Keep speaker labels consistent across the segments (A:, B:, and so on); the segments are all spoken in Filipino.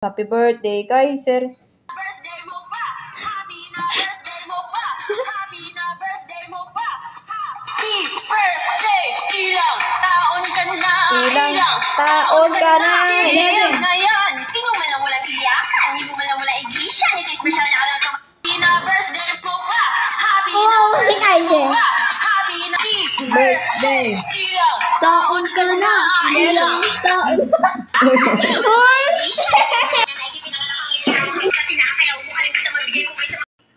A: Happy birthday, Kaiser.
B: Birthday mo pa! Happy na birthday mo pa! Happy na birthday mo pa! Happy birthday! Ilang taon ka na!
A: Ilang taon ka na!
B: Ilang na yan! Hindi mo man lang walang iyakan! Hindi mo man lang walang igisyan! Ito yung special na araw ka! Happy na birthday mo pa! Happy na
C: si Kaiser.
B: Happy na
A: Birthday!
B: Ilang taon ka na! Ilang
C: taon.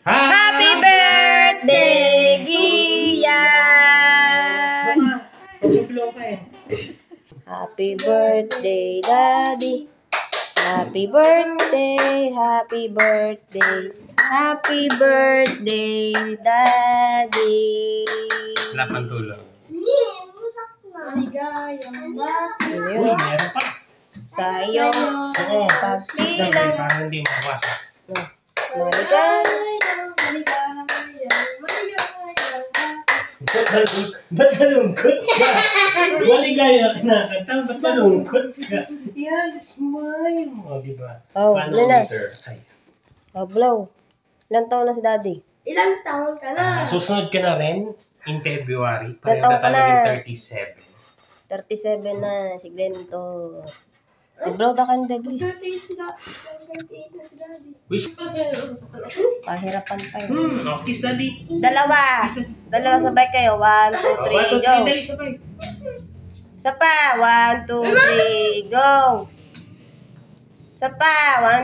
A: Happy birthday, Gian! Happy birthday, Daddy. Happy birthday, happy birthday. Happy birthday, Daddy.
D: Wala pang tulong.
A: Yun,
D: Meron pa.
A: sa iyong
D: Oo.
A: pagsilang.
D: Parang hindi mawasa.
A: Maligay.
D: Ba't malungkot ka? Maligaya ka na kanta. Ba't malungkot ka? Yan, smile mo, di ba?
A: Oh,
D: Paano
A: Lena.
D: later? Ay.
A: Oh, blow. Ilang taon na si Daddy?
C: Ilang taon ka na?
D: Susunod ka na rin in February.
A: Ilang
D: Pareho
A: taon
D: na
A: ka
D: tayo
A: na?
D: maging 37.
A: 37 na si Glento. I-blow da ka ni Deblis.
C: 38 na si Daddy.
D: Wish.
A: Pahirapan pa yun.
D: Kiss daddy.
A: Dalawa. Dalawa sabay kayo. 1, 2, 3, go.
D: Dali, sabay.
A: Isa pa. 1, 2, 3, go. Isa pa. 1,